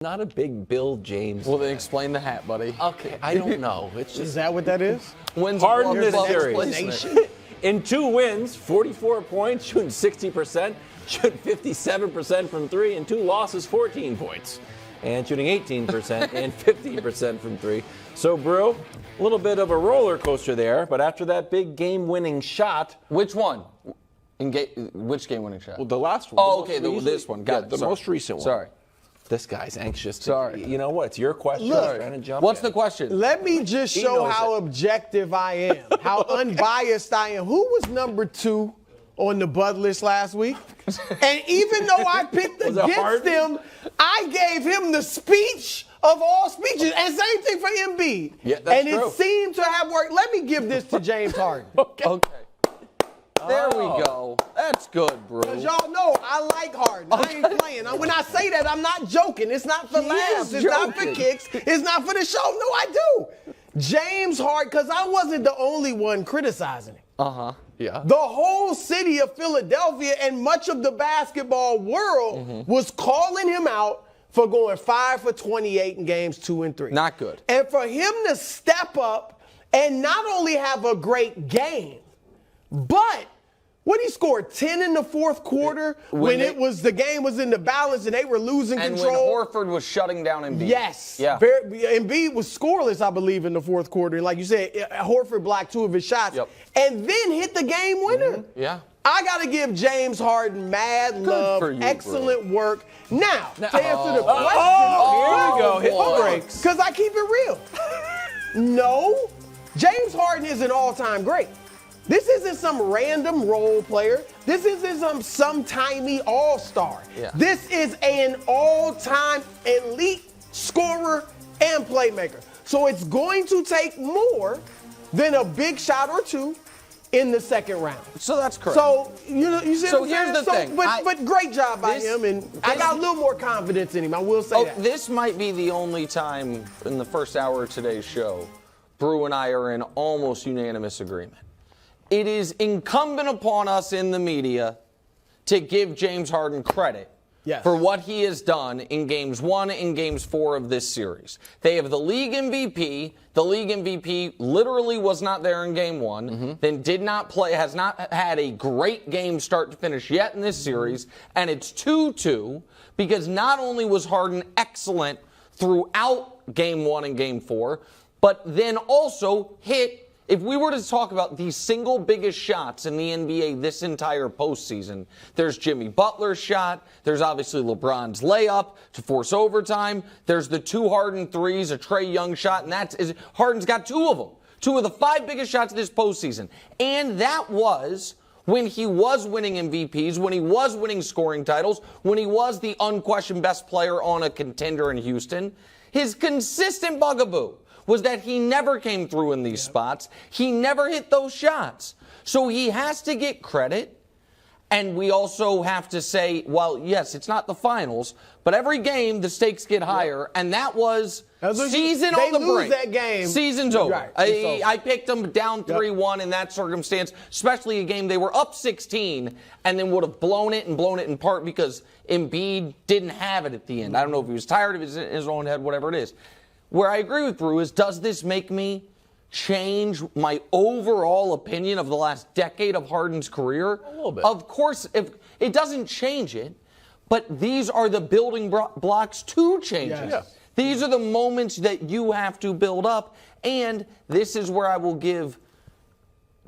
Not a big Bill James. Well, then explain the hat, buddy. Okay, I don't know. It's just Is that what that is? When's Harden this explanation? series. In 2 wins, 44 points, shooting 60%, shooting 57% from 3. In 2 losses, 14 points. And shooting 18% and 15% from 3. So, Brew, a little bit of a roller coaster there, but after that big game-winning shot. Which one? Which game-winning shot? Well, the last one. Oh, okay, this one. Got it. The most recent one. Sorry. This guy's anxious. Sorry. You know what? It's your question. Look, trying to jump What's in. the question? Let me just He show knows how it. objective I am, how unbiased I am. Who was number 2 on the Bud list last week? And even though I picked Was it against Harden? him, I gave him the speech of all speeches. And same thing for Embiid. Yeah, that's and true. it seemed to have worked. Let me give this to James Harden. Okay. There we go. That's good, bro. Because y'all know I like Harden. I ain't playing. When I say that, I'm not joking. It's not for laughs. It's not for kicks. It's not for the show. No, I do. James Harden, because I wasn't the only one criticizing him. Uh-huh. Yeah. The whole city of Philadelphia and much of the basketball world was calling him out for going 5 for 28 in games 2 and 3. Not good. And for him to step up and not only have a great game, but when he scored 10 in the fourth quarter when the game was in the balance and they were losing And control. when Horford was shutting down Embiid. Yes. Yeah. Embiid was scoreless, I believe, in the fourth quarter. And like you said, Horford blocked 2 of his shots. Yep. And then hit the game winner. Yeah. I got to give James Harden mad love, for you, excellent work. Now, to answer the question. here we go. Hit the brakes. Because I keep it real. No, James Harden is an all-time great. This isn't some random role player. This isn't some sometimey all-star. Yeah. This is an all-time elite scorer and playmaker. So it's going to take more than a big shot or 2 in the second round. So that's correct. So you see So what I'm here's saying? the thing. But great job by him, and I got a little more confidence in him. I will say that. This might be the only time in the first hour of today's show Brew and I are in almost unanimous agreement. It is incumbent upon us in the media to give James Harden credit for what he has done in games 1 and games 4 of this series. They have the league MVP. The league MVP literally was not there in game 1, then did not play, has not had a great game start to finish yet in this series, and it's 2-2 because not only was Harden excellent throughout game 1 and game 4, but then also hit. If we were to talk about the single biggest shots in the NBA this entire postseason, there's Jimmy Butler's shot. There's obviously LeBron's layup to force overtime. There's the 2 Harden threes, a Trae Young shot, and Harden's got 2 of them. 2 of the 5 biggest shots of this postseason. And that was when he was winning MVPs, when he was winning scoring titles, when he was the unquestioned best player on a contender in Houston. His consistent bugaboo was that he never came through in these spots. He never hit those shots. So he has to get credit. And we also have to say, well, yes, it's not the finals, but every game the stakes get higher. And that was season on the brink. That game. Season's over. Right. I picked them down 3-1 in that circumstance, especially a game they were up 16 and then would have blown it in part because Embiid didn't have it at the end. I don't know if he was tired of his own head, whatever it is. Where I agree with Brew is, does this make me change my overall opinion of the last decade of Harden's career? A little bit. Of course, if it doesn't change it, but these are the building blocks to change it. Yes. These are the moments that you have to build up, and this is where I will give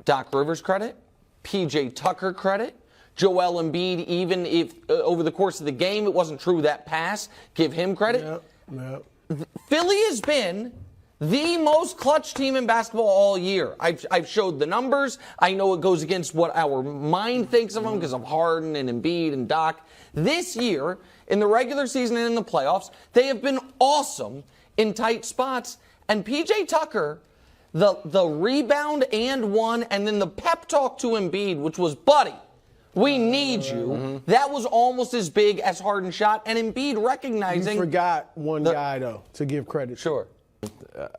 Doc Rivers credit, PJ Tucker credit, Joel Embiid, even if over the course of the game it wasn't true that pass, give him credit. Yep. Philly has been the most clutch team in basketball all year. I've showed the numbers. I know it goes against what our mind thinks of them because of Harden and Embiid and Doc. This year, in the regular season and in the playoffs, they have been awesome in tight spots. And PJ Tucker, the rebound and one, and then the pep talk to Embiid, which was, buddy, we need you. That was almost as big as Harden shot. And Embiid recognizing. You forgot one guy, though, to give credit. Sure.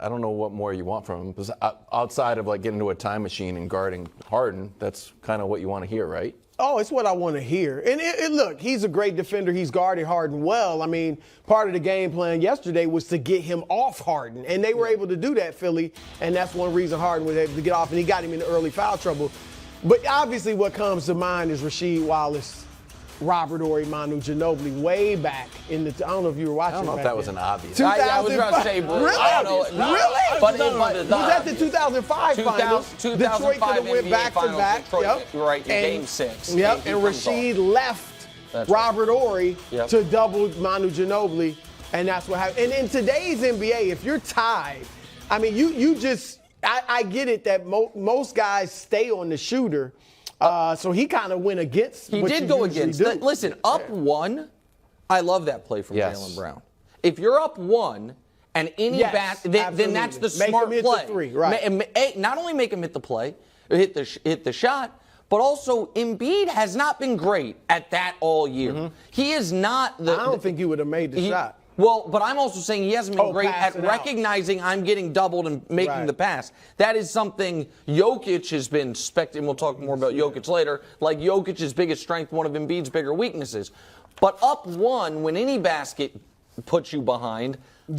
I don't know what more you want from him. Because outside of like getting into a time machine and guarding Harden, that's kind of what you want to hear, right? Oh, it's what I want to hear. And look, he's a great defender. He's guarded Harden well. I mean, part of the game plan yesterday was to get him off Harden. And they were able to do that, Philly. And that's one reason Harden was able to get off. And he got him into early foul trouble. But obviously what comes to mind is Rasheed Wallace, Robert Horry, Manu Ginobili way back in the – I don't know if you were watching. I don't know if that was an obvious. I was about to say, bro. Really? I don't know. Really? But was that the 2005 finals? 2005 Detroit could have went NBA back finals, to back. Detroit, Yep. Right, in And- Game 6. Yep, KD and comes Rasheed off. left That's right. Robert Horry Yep. to double Manu Ginobili, and that's what happened. And in today's NBA, if you're tied, I mean, you just – I get it that most guys stay on the shooter. So he kind of went against. He what did you go usually against. do. Listen, up one, I love that play from Yes. Jaylen Brown. If you're up one and any Yes, then that's the Make smart him hit play. the three, right. Not only make him hit the play, hit the shot, but also Embiid has not been great at that all year. He is not the. I don't think he would have made the shot. Well, but I'm also saying he hasn't been great at passing out. recognizing I'm getting doubled and making Right. the pass. That is something Jokic has been and we'll talk more about Jokic later, like Jokic's biggest strength, one of Embiid's bigger weaknesses. But up one, when any basket puts you behind,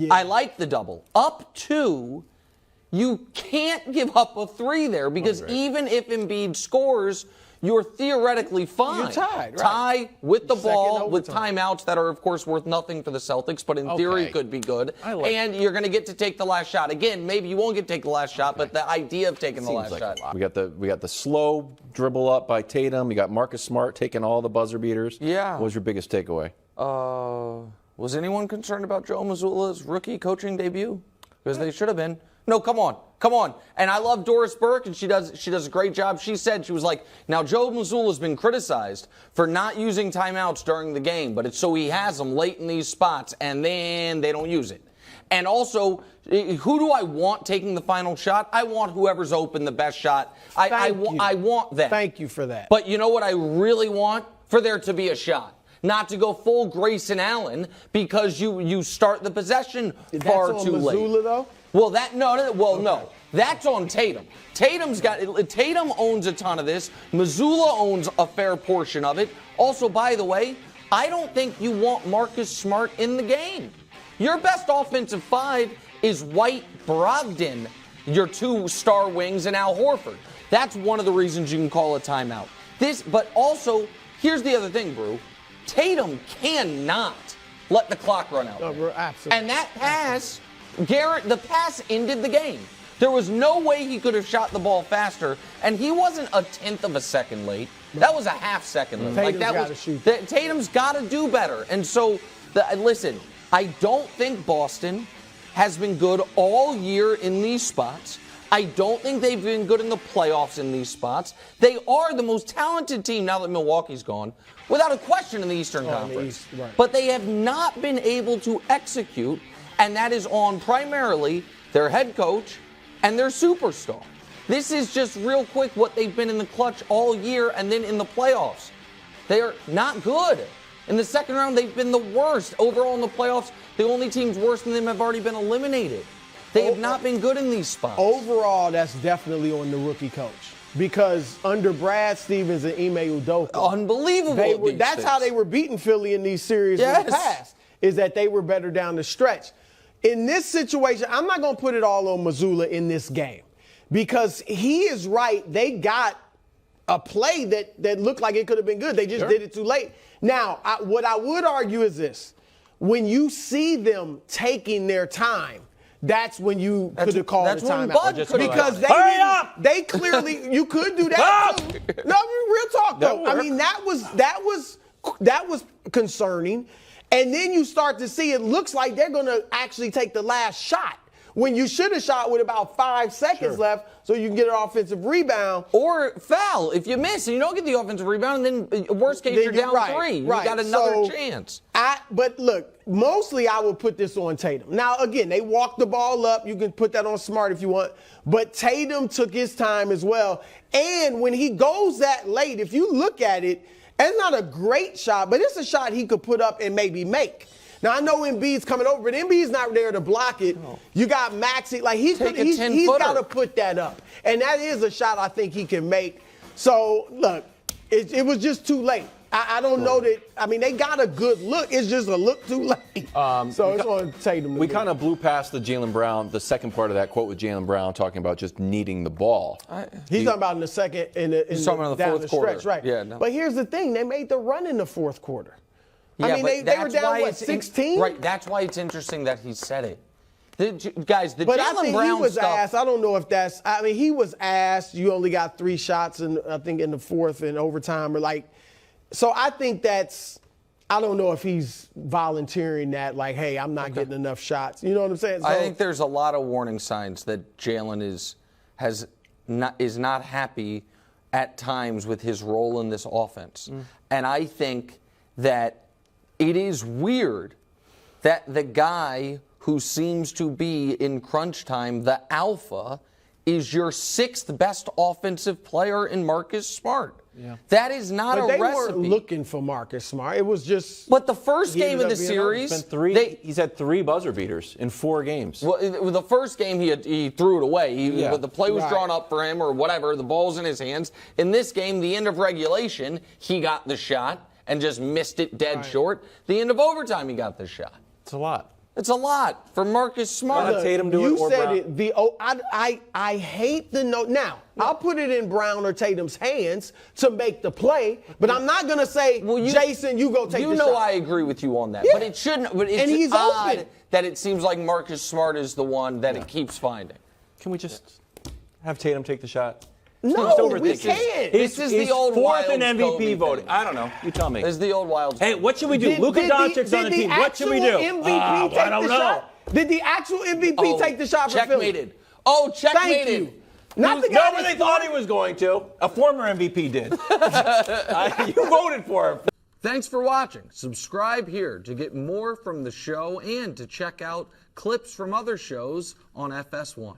I like the double. Up two, you can't give up a three there because even if Embiid scores, you're theoretically fine. You're tied, right. Tie with the Second ball, with overtime. timeouts that are, of course, worth nothing for the Celtics, but in theory Okay. could be good. like And you're going to get to take the last shot. Again, maybe you won't get to take the last shot, but the idea of taking the Seems last like shot. a lot. We got the slow dribble up by Tatum. You got Marcus Smart taking all the buzzer beaters. Yeah. What was your biggest takeaway? Was anyone concerned about Joe Mazzulla's rookie coaching debut? Because they should have been. No, come on. And I love Doris Burke, and she does a great job. She was like, now Joe Mazzulla's been criticized for not using timeouts during the game, but it's so he has them late in these spots, and then they don't use it. And also, who do I want taking the final shot? I want whoever's open the best shot. I want that. Thank you for that. But you know what I really want? For there to be a shot. Not to go full Grayson Allen because you start the possession far That's too on late. Mazzulla, though? Well, no. That's on Tatum. Tatum owns a ton of this. Mazzulla owns a fair portion of it. Also, by the way, I don't think you want Marcus Smart in the game. Your best offensive five is White, Brogdon, your two star wings, and Al Horford. That's one of the reasons you can call a timeout. But also, here's the other thing, Brew. Tatum cannot let the clock run out. Absolutely. And that pass, the pass ended the game. There was no way he could have shot the ball faster, and he wasn't a tenth of a second late. That was a half second late. Tatum's got to do better. And so, listen, I don't think Boston has been good all year in these spots. I don't think they've been good in the playoffs in these spots. They are the most talented team now that Milwaukee's gone, without a question, in the Eastern Conference. Right. But they have not been able to execute, and that is on primarily their head coach and their superstar. This is just real quick what they've been in the clutch all year and then in the playoffs. They are not good. In the second round, they've been the worst. Overall in the playoffs, the only teams worse than them have already been eliminated. They have not been good in these spots. Overall, that's definitely on the rookie coach. Because under Brad Stevens and Ime Udoka, unbelievable. That's how they were beating Philly in these series in the past, is that they were better down the stretch. In this situation, I'm not going to put it all on Mazzulla in this game. Because he is right. They got a play that looked like it could have been good. They just did it too late. Now, what I would argue is this. When you see them taking their time, that's when you could have called a timeout. Because they clearly, you could do that too. No, real talk though. I mean, that was concerning. And then you start to see it looks like they're going to actually take the last shot, when you should have shot with about 5 seconds left so you can get an offensive rebound. Or foul if you miss and you don't get the offensive rebound, and then worst case you're down 3. You got another chance. But look, mostly I would put this on Tatum. Now, again, they walked the ball up. You can put that on Smart if you want. But Tatum took his time as well. And when he goes that late, if you look at it, it's not a great shot, but it's a shot he could put up and maybe make. Now, I know Embiid's coming over, but Embiid's not there to block it. You got Maxey. Like, he's Take a he's 10-footer. got to put that up. And that is a shot I think he can make. So, look, it was just too late. I don't know that. I mean, they got a good look. It's just a look too late. So it's on Tatum. We kind of blew past the Jaylen Brown, the second part of that quote with Jaylen Brown talking about just needing the ball. He's talking about in the second, He's talking about the down fourth the quarter. stretch, right? Yeah, no. But here's the thing: they made the run in the fourth quarter. Yeah, I mean, but they were that's down why what, it's 16? Right. That's why it's interesting that he said it. Guys, the But I Jaylen think Brown he was stuff. asked. I don't know if that's. I mean, he was asked. You only got 3 shots, I think in the fourth and overtime, or like. So I think that's. I don't know if he's volunteering that, like, hey, I'm not getting enough shots. You know what I'm saying? So, I think there's a lot of warning signs that Jaylen is not happy at times with his role in this offense. And I think that it is weird that the guy who seems to be in crunch time, the alpha, is your 6th best offensive player in Marcus Smart. Yeah. That is not but a they recipe. weren't looking for Marcus Smart. It was just. But the first he game of ended the up being series, He's had 3 buzzer beaters in 4 games. well, the first game he threw it away. The play was Right. drawn up for him or whatever. The ball's in his hands. In this game, the end of regulation, he got the shot and just missed it dead short. The end of overtime, he got the shot. It's a lot. It's a lot for Marcus Smart. Look, Tatum do you it or said Brown. it. I hate the note. Now, I'll put it in Brown or Tatum's hands to make the play, but I'm not going to say, Jason, you go take the shot. You know I agree with you on that. Yeah. But it shouldn't. But it's And he's odd open. that it seems like Marcus Smart is the one that it keeps finding. Can we just have Tatum take the shot? No, we can't. This is the old fourth in Wildes MVP Kobe voting. thing. I don't know. You tell me. This is the old Wildes. Hey, what should we do? Did- Luka did the- Doncic's on the did team. What should we do? actual MVP take I don't the know. shot? Did the actual MVP take the shot for Philly? Checkmated. Oh, checkmated. Thank you. Not the guy No, but they thought he was going to. A former MVP did. You voted for him. Thanks for watching. Subscribe here to get more from the show and to check out clips from other shows on FS1.